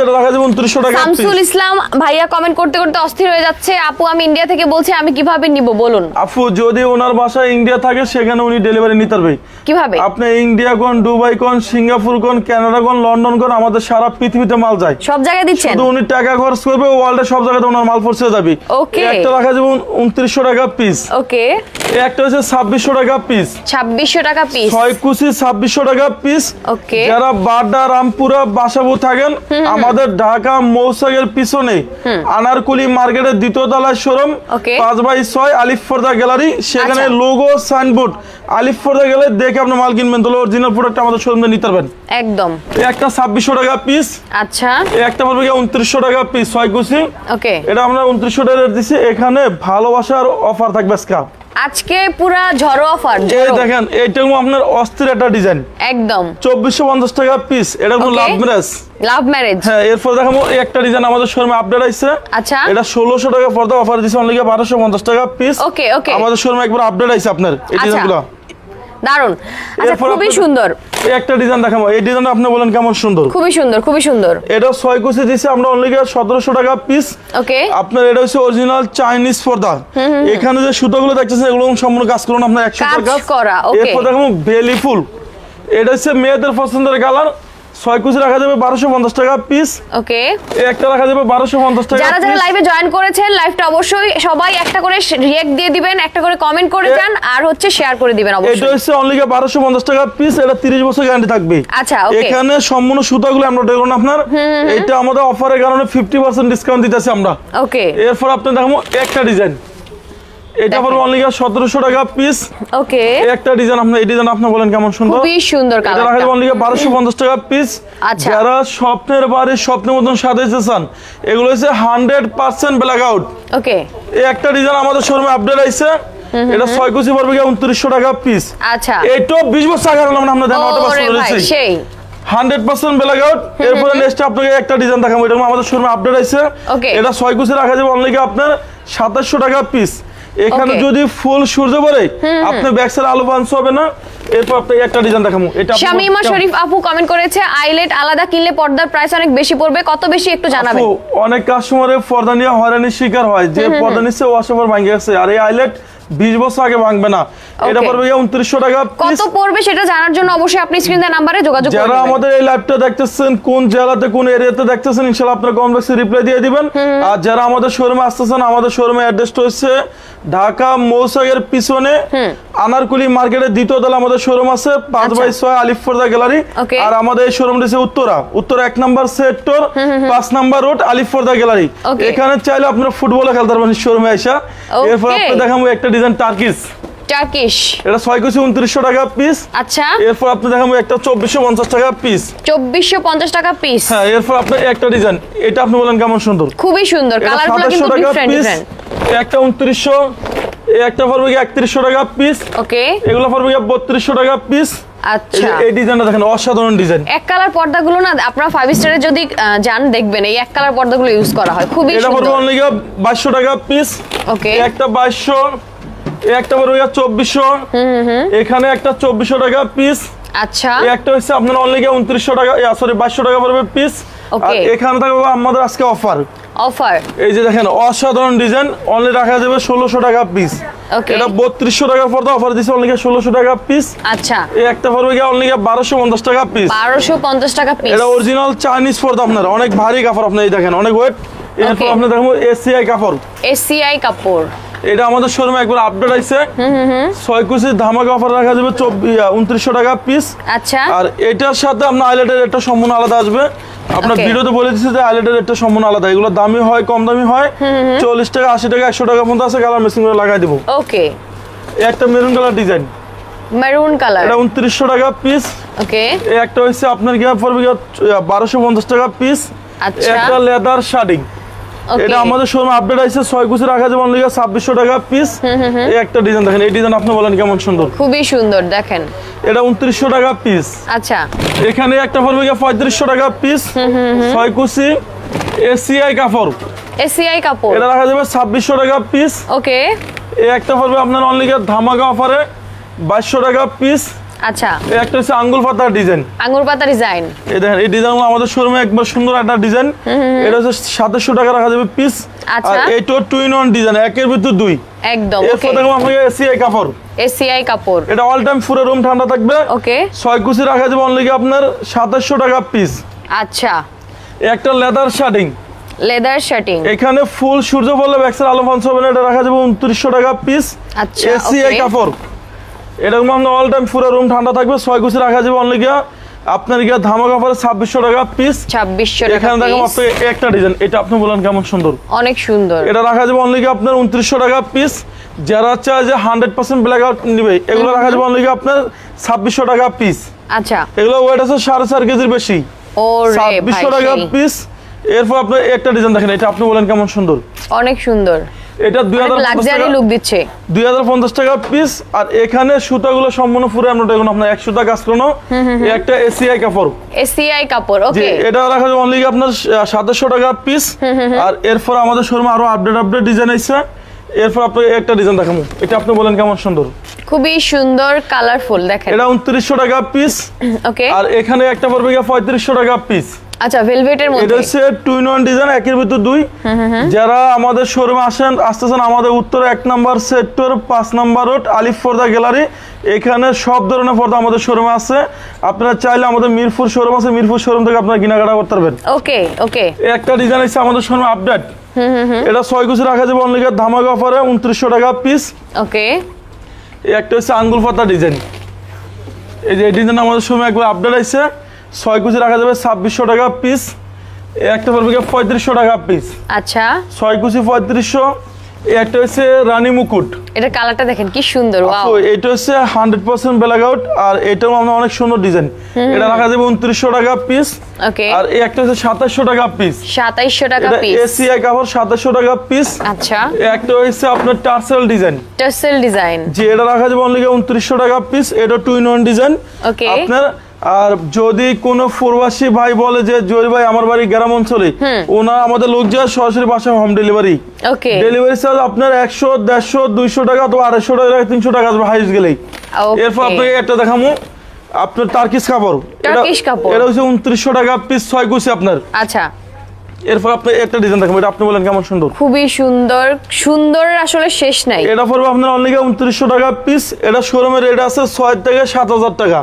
এটা রাখা যাবে 2900 টাকা পিস। শামসুল ইসলাম ভাইয়া কমেন্ট করতে করতে অস্থির হয়ে যাচ্ছে, আপু আমি ইন্ডিয়া থেকে বলছি, আমি কিভাবে নিব বলুন। আপু যদি ওনার বাসা ইন্ডিয়া থাকে সেখানে উনি ডেলিভারি নিতে পারবে। কিভাবে? আপনি ইন্ডিয়া কোন, দুবাই কোন, সিঙ্গাপুর কোন, কানাডা কোন, লন্ডন কোন, আমাদের সারা পৃথিবীতে মাল যায়, সব জায়গায় দিচ্ছেন। শুধু উনি টাকা খরচ করবে, ওয়ার্ল্ডের সব জায়গাতে ওনার মাল পৌঁছে যাবে। ওকে, একটা রাখা যাবে 2900 টাকা পিস। ওকে, একটা হচ্ছে 2600 টাকা পিস। 2600 টাকা পিস। 6 কুচি 2600 টাকা পিস। ওকে, যারা বাড্ডা, রামপুরা, বাসাবু থাকেন, আমাদের ঢাকা মৌসাগের পিছনে আনারকুলি মার্কেটের 2য় তলায় শোরুম, 5/6 আলিফ ফরদা গ্যালারি। সেখানে লোগো সাইনবোর্ড আলিফ ফরদা গ্যালারি দেখে আপনি মাল কিনবেন, তাহলে অরিজিনাল প্রোডাক্ট আমাদের শোরুমে নিতে পারবেন। একদম। একটা 2600 টাকা পিস। আচ্ছা, একটা পড়বে 2900 টাকা পিস 6 কুচি। ওকে, এটা আমরা 2900 টাকা রেট দিছি। এখানে ভালোবাসার অফার থাকবে আজকে পুরা ঝড়ো অফার। এই দেখেন, এইটা আপনার অস্থির একটা ডিজাইন, একদম 2450 টাকা পিস। এটা হলো লাভ ম্যারেজ। হ্যাঁ, এরপর দেখাবো একটা ডিজাইন আমাদের শোরুমে আপডেট আইছে। আচ্ছা, এটা 1600 টাকা পর্দা অফার দিছে অনলি 1250 টাকা পিস। ওকে ওকে, আমাদের শোরুমে একবার আপডেট আইছে আপনার এই ডিজাইনগুলো। দারুন। আচ্ছা, খুবই সুন্দর। এই একটা ডিজাইন দেখাবো, এই ডিজাইনটা আপনি বলেন কেমন সুন্দর? খুবই সুন্দর, খুবই সুন্দর। এটা 6 কুচি দিছি আমরা অনলি 1700 টাকা পিস। ওকে, আপনার এটা হচ্ছে অরিজিনাল চাইনিজ পর্দা। এখানে যে সুতাগুলো দেখতেছেন এগুলো সম্পূর্ণ কাজ করুন আপনার 100% কাজ করা। ওকে, এরপর দেখাবো বেলি ফুল। এটা হচ্ছে মেয়েদের পছন্দের কালার। 6 কুচি রাখা যাবে 1250 টাকা পিস। ওকে, একটা রাখা যাবে 1250 টাকা। যারা যারা লাইভে জয়েন করেছেন, লাইভটা অবশ্যই সবাই একটা করে রিঅ্যাক্ট দিয়ে দিবেন, একটা করে কমেন্ট করে যান, আর হচ্ছে শেয়ার করে দিবেন অবশ্যই। এটা হচ্ছে অনলি 1250 টাকা পিস। এটা 30 বছর গ্যারান্টি থাকবে। আচ্ছা, ওকে। এখানে সম্পূর্ণ সুতাগুলো আমরা দেখুন আপনার, এটা আমাদের অফারের কারণে 50% ডিসকাউন্ট দিতেছি আমরা। ওকে, এরপর আপনি দেখাবো একটা ডিজাইন, এটা পড়বে অনলি 1700 টাকা পিস। ওকে, একটা ডিজাইন আপনি, এই ডিজাইন আপনি বলেন কেমন সুন্দর? খুবই সুন্দর কালার। এটা রাখা যাবে অনলি 1250 টাকা পিস। আচ্ছা, যারা স্বপ্নের বাড়ি স্বপ্নের মতন সাজাইতে চান, এগুলো হচ্ছে 100% ব্ল্যাক আউট। ওকে, এই একটা ডিজাইন আমাদের শোরুমে আপডেট আইছে। এটা 6 কুচি পড়বে 2900 টাকা পিস। আচ্ছা, এইটা 20 বছর আগে আমরা আপনাদের 9টা বছর রয়েছে, সেই 100% ব্ল্যাক আউট। এরপরে নেক্সট আপনাকে একটা ডিজাইন দেখাবো, এটা আমাদের শোরুমে আপডেট আইছে। এটা 6 কুচি রাখা যাবে অনলি আপনার 2700 টাকা পিস। এখানে যদি ফুল সূর্য পড়ে আপনি ব্যাক সাইড আলো পাঞ্চ হবে না। এরপর আপনাকে একটা ডিজাইন দেখাবো। এটা শামিমা শরীফ আপু কমেন্ট করেছে আইলেট আলাদা কিনলে পর্দার প্রাইস অনেক বেশি পড়বে, কত বেশি একটু জানাবেন। অনেক কাস্টমারের পর্দা নিয়ে হয়রানির শিকার হয়, যে পর্দা নিচ্ছে ওয়াশওভার ভাঙে গেছে, আর এই আইলেট 20 বছর আগে ভাঙবে না। এটা পড়বে 2900 টাকা পিস। কত পড়বে সেটা জানার জন্য অবশ্যই আপনি স্ক্রিন দেওয়া নম্বরে যোগাযোগ করবেন। যারা আমাদের এই লাইভটা দেখতেছেন, কোন জেলাতে কোন এরিয়াতে দেখতেছেন, ইনশাআল্লাহ আপনারা কমেন্ট বক্সে রিপ্লাই দিয়ে দিবেন। আর যারা আমাদের শোরুমে আসতেছেন, আমাদের শোরুমের অ্যাড্রেসটা হচ্ছে ঢাকা মৌসাগের পিছনে আনারকুলি মার্কেটের দ্বিতীয় তলা আমাদের শোরুম আছে, 5/6 আলিফ পর্দা গ্যালারি। আর আমাদের এই শোরুমটা হচ্ছে উত্তরা 1 নম্বর সেক্টর 5 নম্বর রোড আলিফ পর্দা গ্যালারি। এখানে চাইলে আপনারা ফুটবলে খেলতে পারবেন শোরুমে এসে। এরপর আপনাদের দেখাবো একটা ডিজাইন টার্কিশ। এটা 6 কুচি 2900 টাকা পিস। আচ্ছা, এরপর আপনি দেখাবো একটা 2450 টাকা পিস। 2450 টাকা পিস। হ্যাঁ, এরপর আপনি একটা ডিজাইন, এটা আপনি বলেন কেমন সুন্দর, খুবই সুন্দর, কালারগুলো কিন্তু ডিফারেন্ট ডিফারেন্ট। একটা 2900, একটা পড়বে 3100 টাকা পিস। ওকে, এগুলো পড়বে 3200 টাকা পিস। আচ্ছা, এই ডিজাইনটা দেখেন, অসাধারণ ডিজাইন। এক কালার পর্দাগুলো না আপনারা 5 স্টারে যদি যান দেখবেন এই এক কালার পর্দাগুলো ইউজ করা হয়, খুবই সুন্দর। এটা পড়বে অনলি 2200 টাকা পিস। ওকে, একটা 2200, একটা পড়বে 2400, এখানে একটা 2400 টাকা পিস। আচ্ছা, একটা হচ্ছে আপনার অনলি 2900 টাকা, সরি 2200 টাকা পড়বে পিস। আর এখানে থাকবে আমাদের আজকে অফার। এই যে দেখেন অসাধারণ ডিজাইন, অনলি রাখা যাবে 1600 টাকা পিস। এটা 3200 টাকা পর্দা অফার দিছে, অনলি 1600 টাকা পিস। আচ্ছা, এই একটা পড়বে অনলি 1250 টাকা পিস। 1250 টাকা পিস। এটা অরিজিনাল চাইনিজ পর্দা, আপনার অনেক ভারী কাপড়, আপনি এই দেখেন অনেক ওয়েট। এরপর আপনি দেখেন এসিআই কাপড়। এসিআই কাপড়, এটা আমাদের শোরুমে একবার আপডেট আইছে। 6 কুচি ধামাকা অফার রাখা যাবে 2900 টাকা পিস। আচ্ছা, আর এটার সাথে আপনার আইলেটের একটা সম্পূর্ণ আলাদা আসবে। আপনার ভিডিওতে বলে দিচ্ছি যে আইলেটের একটা সম্পূর্ণ আলাদা, এগুলো দামি হয় কম দামি হয়, 40 টাকা 80 টাকা 100 টাকা পর্যন্ত আছে, কালার মেশিন করে লাগাই দেবো। ওকে, একটা maroon colour design, maroon colour, এটা 2900 টাকা পিস। ওকে, একটা হচ্ছে আপনার কি পড়বে 1250 টাকা পিস। আচ্ছা, একটা লেদার শার্টিং, এটা আমাদের শোরুমে আপডেট আছে, 6 কুচি রাখা যাবে অনলি 2600 টাকা পিস। এই একটা ডিজাইন দেখেন, এই ডিজাইন আপনি বলেন কেমন সুন্দর, খুবই সুন্দর দেখেন। এটা 2900 টাকা পিস। আচ্ছা, এখানে একটা পড়বে 3500 টাকা পিস। 6 কুচি এসিআই কাপড়, এসিআই কাপড়, এটা রাখা যাবে 2600 টাকা পিস। ওকে, এই একটা পড়বে আপনার অনলি ধামাকা অফারে 2200 টাকা পিস। আচ্ছা, এই একটা হচ্ছে আঙ্গুল পাতা ডিজাইন, আঙ্গুর পাতা ডিজাইন। এই দেখেন এই ডিজাইনগুলো আমাদের শোরুমে একবার সুন্দর একটা ডিজাইন। এটা হচ্ছে 2700 টাকা রাখা যাবে পিস। আচ্ছা, আর এইটা 2 in 1 ডিজাইন, একের ভিতর দুই একদম। ওকে, এরপর দেখো আপনাকে এসিআই কাপড়, এসিআই কাপড়, এটা অল টাইম পুরো রুম ঠান্ডা থাকবে। ওকে, 6 কুচি রাখা যাবে অনলি আপনার 2700 টাকা পিস। আচ্ছা, একটা লেদার শার্টিং, লেদার শার্টিং, এখানে ফুল সূর্য পড়লে ব্যাকসাইড আলো ফান্স হবে না, এটা রাখা যাবে 2900 টাকা পিস। আচ্ছা, এসিআই কাপড়, এরকম আমরা অল টাইম পুরো রুম ঠান্ডা থাকবে। 6 কুচি রাখা যাবে অনলি আপনার ধামাকা অফারে 2600 টাকা পিস। 2600 টাকা। এখানে দেখো আপনাকে একটা ডিজাইন, এটা আপনি বলেন কেমন সুন্দর, অনেক সুন্দর। এটা রাখা যাবে অনলি আপনার 2900 টাকা পিস। যারা চায় যে 100% ব্ল্যাক আউট নিবে, এগুলো রাখা যাবে অনলি আপনার 2600 টাকা পিস। আচ্ছা, এগুলো ওয়েট আছে 4.5 কেজির বেশি। ওরে ভাই, 2600 টাকা পিস। এরপর আপনি একটা ডিজাইন দেখেন, এটা আপনি বলেন কেমন সুন্দর, অনেক সুন্দর। এটা 2050 লুক দিচ্ছে, 2050 টাকা পিস। আর এখানে সুতাগুলো সম্পূর্ণ পুরো আমরা দেখুন আপনার 1 সুতা কাজ করানো। একটা এসিআই কাপড়, এসিআই কাপড়, ওকে, এটা রাখা যাবে অনলি আপনার 2700 টাকা পিস। আর এরপর আমাদের শোরুমে আরো আপডেট ডিজাইন আছে। এরপর আপনি একটা ডিজাইন দেখাবো, এটা আপনি বলেন কেমন সুন্দর, খুবই সুন্দর কালারফুল দেখেন। এটা 2900 টাকা পিস। ওকে, আর এখানে একটা পড়বে 3500 টাকা পিস। আচ্ছা, ভেলভেটের মধ্যে, এটা হচ্ছে 2 in 1 ডিজাইন, একের ভিতর দুই। যারা আমাদের শোরুমে আসতেছেন, আমাদের উত্তর 1 নম্বর সেক্টর 5 নম্বর রোড আলিফ পর্দা গ্যালারি, এখানে সব ধরনের পর্দা আমাদের শোরুমে আছে। আপনারা চাইলে আমাদের মিরপুর শোরুম আছে, মিরপুর শোরুম থেকে আপনারা কেনাকাটা করতে পারবেন। ওকে, ওকে, একটা ডিজাইন আছে আমাদের শোরুমে আপডেট, এটা 6 কুচি রাখা যাবে অনলি ধামাকা অফারে 2900 টাকা পিস। ওকে, একটা হচ্ছে আঙ্গুল পাতা ডিজাইন, এই যে ডিজাইন আমাদের শোরুমে একবার আপডেট আছে। 6 কুচি রাখা যাবে 2600 টাকা পিস। একটা পড়বে 3500 টাকা পিস। আচ্ছা, 6 কুচি 3500। একটা হচ্ছে রানী মুকুট, এটা কালারটা দেখেন কি সুন্দর, ওয়াও। এটা হচ্ছে 100% ব্ল্যাক আউট, আর এটাও আমরা অনেক সুন্দর ডিজাইন, এটা রাখা যাবে 2900 টাকা পিস। ওকে, আর এই একটা হচ্ছে 2700 টাকা পিস। 2700 টাকা পিস, এসিআই কাপড় 2700 টাকা পিস। আচ্ছা, একটা হচ্ছে আপনার টার্সেল ডিজাইন, টার্সেল ডিজাইন, যে এটা রাখা যাবে অনলি 2900 টাকা পিস। এটা 2 in 1 ডিজাইন, ওকে, আপনার আর যদি কোনো প্রবাসী ভাই বলে যে জহির ভাই আমার বাড়ি গ্রাম অঞ্চলে, ওনারা আমাদের লোক যায় সরাসরি বাসায় হোম ডেলিভারি। ওকে, ডেলিভারি চার্জ আপনার 100, 150, 200 টাকা অথবা 250 টাকা, 300 টাকা আসবে হাইস্ট গেলেই। এরপর আপনাকে একটা দেখাবো আপনার টার্কিশ কাপড়। এটা হচ্ছে 2900 টাকা পিস 6 কুচি আপনার। আচ্ছা, এরপর আপনি একটা ডিজাইন দেখাবো, এটা আপনি বলেন কেমন সুন্দর। খুবই সুন্দর, সুন্দর আসলে শেষ নাই। এটা পড়বে আপনার অনলি 2900 টাকা পিস। এটা শোরুমের রেট আছে 6 থেকে 7000 টাকা।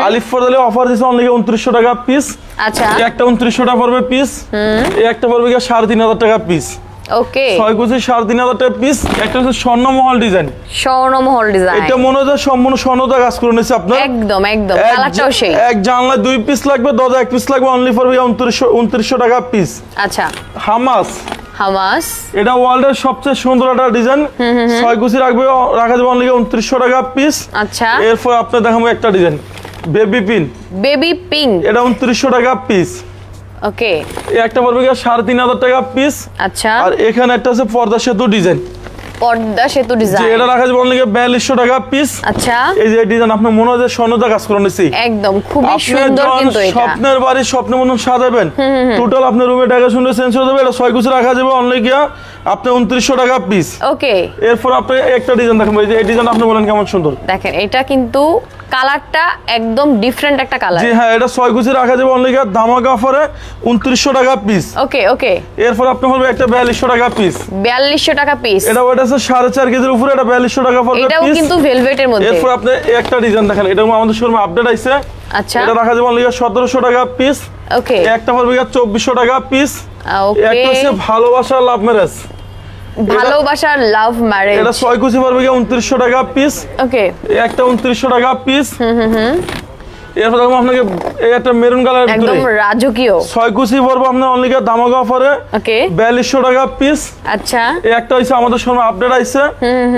আলিফ ফরদালে অফার দিছে অনলি 2900 টাকা পিস। আচ্ছা, একটা 2900 টাকা পড়বে পিস। এই একটা পড়বে 3500 টাকা পিস। ওকে, 6 কুচি 3500 টাকা পিস। একটা হচ্ছে স্বর্ণমহল ডিজাইন। স্বর্ণমহল ডিজাইন, এটা মনে হয় সম্পূর্ণ স্বর্ণদা কাজ করে নিছে আপনার। একদম একদম কালারটাও সেই। এক জানলা 2 পিস লাগবে, দরজা 1 পিস লাগবে, অনলি পড়বে 2900 টাকা পিস। আচ্ছা, হামাস। এটা ওয়ার্ল্ডের সবচেয়ে সুন্দর একটা ডিজাইন। 6 কুচি রাখা যাবে অনলি 2900 টাকা পিস। আচ্ছা, এরপর আপনি দেখাবো একটা ডিজাইন বেবি পিন। এটা 2900 টাকা পিস। ওকে, একটা পড়বে 3500 টাকা পিস। আচ্ছা, আর এখানে একটা আছে পর্দা সেতু ডিজাইন। এটা রাখা যাবে অনলি 4200 টাকা পিস। আচ্ছা, এই যে ডিজাইন আপনার মনে হয় যে স্বর্ণদা কাজ করে নিছি একদম খুবই সুন্দর। কিন্তু এটা স্বপ্নের বাড়ি স্বপ্নের মতন সাজাবেন, টোটাল আপনার রুমে টাকা শুনলে চেঞ্জ হয়ে যাবে। এটা 6 কুচি রাখা যাবে অনলি আপনি 2900 টাকা পিস। ওকে, এরপর আপনি একটা ডিজাইন দেখাবো, এই ডিজাইন আপনি বলেন কেমন সুন্দর। দেখেন এটা কিন্তু কালারটা একদম ডিফারেন্ট একটা কালার। জি হ্যাঁ, এটা 6 কুচি রাখা যাবে অনলি ধামাকা অফারে 2900 টাকা পিস। ওকে ওকে, এরপর আপনি বলবে একটা 4200 টাকা পিস। 4200 টাকা পিস। এটা ওটা আছে 4.5 কেজির উপরে, এটা 4200 টাকা পড়বে পিস। এটাও কিন্তু ভেলভেটের মধ্যে। এরপর আপনি একটা ডিজাইন দেখেন, এটা আমাদের শোরুমে আপডেট আইছে। আচ্ছা, এটা রাখা যাবে অনলি 1700 টাকা পিস। ওকে, একটা পড়বে 2400 টাকা পিস। ওকে, একটা হচ্ছে ভালোবাসার লাভ ম্যারেজ। এটা 6 কুচি পড়বে 2900 টাকা পিস। ওকে, একটা 2900 টাকা পিস। এরপর দেখো আপনাকে এই একটা মেরুন কালার একদম রাজকীয় 6 কুচি পড়বে আপনার অনলি ধামাকা অফারে। ওকে, 4200 টাকা পিস। আচ্ছা, এই একটা হইছে আমাদের শোরুমে আপডেট আইছে।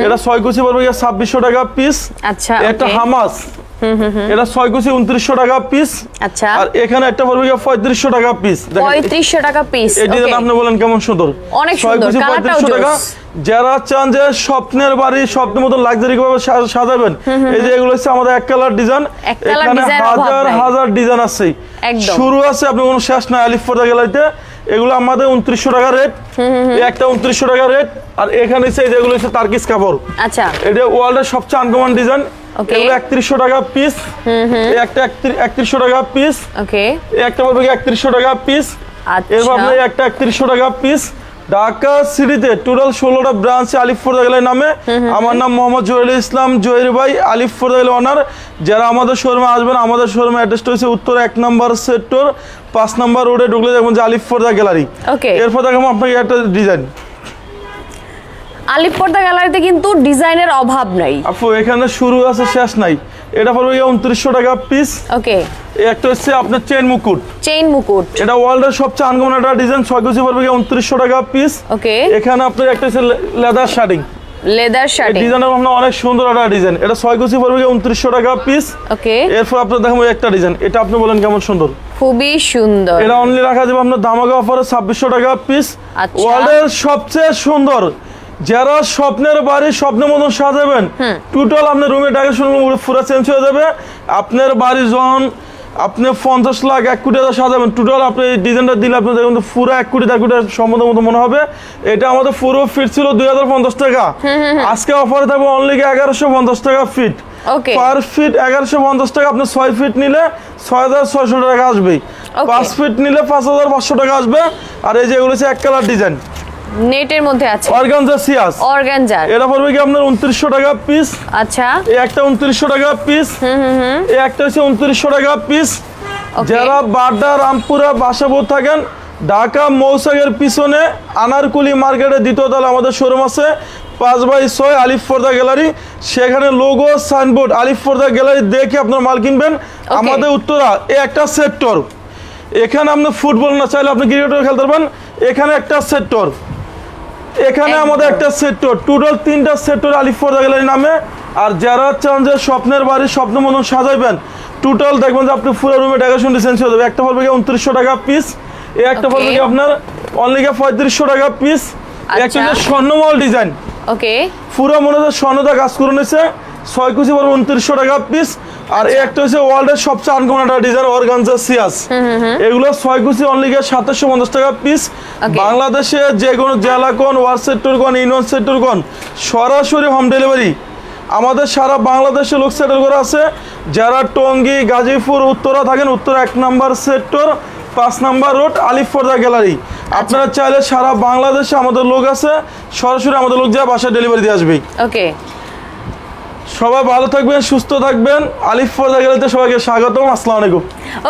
এটা 6 কুচি পড়বে 2600 টাকা পিস। আচ্ছা, একটা হামাস। এটা 6 কুচি 2900 টাকা পিস। আচ্ছা, আর এখানে একটা পড়বে 3500 টাকা পিস। 3500 টাকা পিস। এই ডিজাইন আপনি বলেন কেমন সুন্দর। অনেক সুন্দর, কালারটাও জোস। যারা চান যে স্বপ্নের বাড়ি স্বপ্নের মতো লাক্সারি ভাবে সাজাবেন, এই যে এগুলো হচ্ছে আমাদের এক কালার ডিজাইন। এখানে হাজার হাজার ডিজাইন আছে, শুরু আছে আপনি কোনো শেষ নাই। আলিফ ফরদা গ্যালারিতে এগুলো আমাদের 2900 টাকা রেট। একটা 2900 টাকা রেট। আর এখানে হচ্ছে যেগুলো হচ্ছে টার্কিশ কাপড়। আচ্ছা, এটা ওয়ার্ল্ডের সবচেয়ে আনকমন ডিজাইন। এগুলো 3100 টাকা পিস। একটা 3100 টাকা পিস। ওকে, একটা পড়বে 3100 টাকা পিস। এরপর আপনি একটা 3100 টাকা পিস। ঢাকা সিটিতে টোটাল 16টা ব্রাঞ্চ আলিফ ফরদা গ্যালারি নামে। আমার নাম মোহাম্মদ জহিরুল ইসলাম, জহির ভাই, আলিফ ফরদা গ্যালারি ওনার। যারা আমাদের শোরুমে আসবেন, আমাদের শোরুমে অ্যাড্রেসটা হচ্ছে উত্তর 1 নম্বর সেক্টর 5 নম্বর রোডে ঢুকলে দেখবেন যে আলিফ ফরদা গ্যালারি। ওকে, এরপর দেখাবো আপনাকে একটা ডিজাইন। আলিফ ফরদা গ্যালারিতে কিন্তু ডিজাইনের অভাব নাই আপু, এখানে শুরু আছে শেষ নাই। এটা পড়বে 2900 টাকা পিস। ওকে, একটা হচ্ছে আপনার চেইন মুকুট। এটা ওয়ার্ল্ডের সবচেয়ে আনকমন একটা ডিজাইন। 6 কুচি পড়বে 2900 টাকা পিস। ওকে, এখানে আপনার একটা হচ্ছে লেদার শার্টিং। ডিজাইনটা আপনার অনেক সুন্দর একটা ডিজাইন। এটা 6 কুচি পড়বে 2900 টাকা পিস। ওকে, এরপর আপনার দেখাবো একটা ডিজাইন, এটা আপনি বলেন কেমন সুন্দর। খুবই সুন্দর। এটা অনলি রাখা যাবে আপনার ধামাকা অফারে 2600 টাকা পিস। ওয়ার্ল্ডের সবচেয়ে সুন্দর, যারা স্বপ্নের বাড়ি স্বপ্নের মতন সাজাবেন, টোটাল আপনার রুমে টাকা শুনলে পুরো চেঞ্জ হয়ে যাবে। আপনার বাড়ি যখন আপনি 50 লাখ 1 কোটি টাকা সাজাবেন, টোটাল আপনি এই ডিজাইনটা দিলে আপনি দেখুন পুরো 1 কোটি 1 কোটি সম্বন্ধের মতো মনে হবে। এটা আমাদের পুরো ফিট ছিল 2050 টাকা। আজকে অফারে থাকবে অনলি 1150 টাকা ফিট। পার ফিট 1150 টাকা। আপনি 6 ফিট নিলে 6600 টাকা আসবে। 5 ফিট নিলে 5500 টাকা আসবে। আর এই যে এগুলো হচ্ছে এক কালার ডিজাইন, নেটের মধ্যে আছে অর্গানজা সিয়াস। এটা পড়বে কি আপনার 2900 টাকা পিস। আচ্ছা, এই একটা 2900 টাকা পিস। এই একটা হচ্ছে 2900 টাকা পিস। যারা বাড্ডা রামপুরা বাসাবোধ থাকেন, ঢাকা মৌসাগের পিছনে আনারকুলি মার্কেটের 2য় তলা আমাদের শোরুম আছে 5/6 আলিফ ফরদা গ্যালারি। সেখানে লোগো সাইনবোর্ড আলিফ ফরদা গ্যালারি দেখে আপনার মাল কিনবেন। আমাদের উত্তরা এই একটা সেক্টর, এখানে আপনি ফুটবল না চাইলে আপনি ক্রিকেটও খেলতে পারবেন। এখানে একটা সেক্টর, এখানে আমাদের একটা সেক্টর, টোটাল 3টা সেক্টর আলিফ ফরদা গ্যালারি নামে। আর যারা চান যে স্বপ্নের বাড়ি স্বপ্ন মতন সাজাইবেন, টোটাল দেখবেন যে আপনি পুরো রুমে টাকা শুনতে চেঞ্জ হয়ে যাবে। একটা পড়বে 2900 টাকা পিস। এই একটা পড়বে আপনার অনলি 3500 টাকা পিস। একটা স্বর্ণমহল ডিজাইন। ওকে, পুরো মনে হচ্ছে স্বর্ণদা কাজ করে নিয়েছে। 6 কুচি পড়বে 2900 টাকা পিস। আর এই একটা হচ্ছে ওয়ার্ল্ডের সবচেয়ে আনকমন একটা ডিজাইন অর্গানজা সিয়াস। এগুলো 6 কুচি অনলি 2750 টাকা পিস। বাংলাদেশে যে কোনো জেলা কোন ওয়ার্ড সেক্টর কোন ইউনিয়ন সেক্টর কোন সরাসরি হোম ডেলিভারি আমাদের সারা বাংলাদেশে লোক সেটেল করা আছে। যারা টঙ্গী গাজীপুর উত্তরা থাকেন, উত্তরা 1 নম্বর সেক্টর 5 নম্বর রোড আলিফ পর্দা গ্যালারি। আপনারা চাইলে সারা বাংলাদেশে আমাদের লোক আছে, সরাসরি আমাদের লোক যায় বাসায় ডেলিভারি দিয়ে আসবে। ওকে, সবাই ভালো থাকবেন, সুস্থ থাকবেন। আলিফ পর্দা গ্যালারিতে সবাইকে স্বাগতম। আসসালামু আলাইকুম।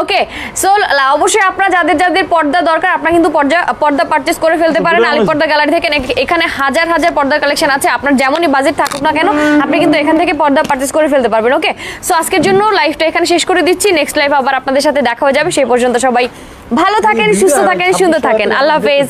ওকে, সো অবশ্যই আপনারা যাদের পর্দা দরকার আপনারা কিন্তু পর্দা পারচেজ করে ফেলতে পারেন আলিফ পর্দা গ্যালারি থেকে। এখানে হাজার হাজার পর্দার কালেকশন আছে, আপনার যেমনই বাজেট থাকুক না কেন আপনি কিন্তু এখান থেকে পর্দা পারচেজ করে ফেলতে পারবেন। ওকে, সো আজকের জন্য লাইভটা এখানে শেষ করে দিচ্ছি। নেক্সট লাইভ আবার আপনাদের সাথে দেখা হয়ে যাবে। সেই পর্যন্ত সবাই ভালো থাকেন, সুস্থ থাকেন, সুন্দর থাকেন। আল্লাহ হাফেজ।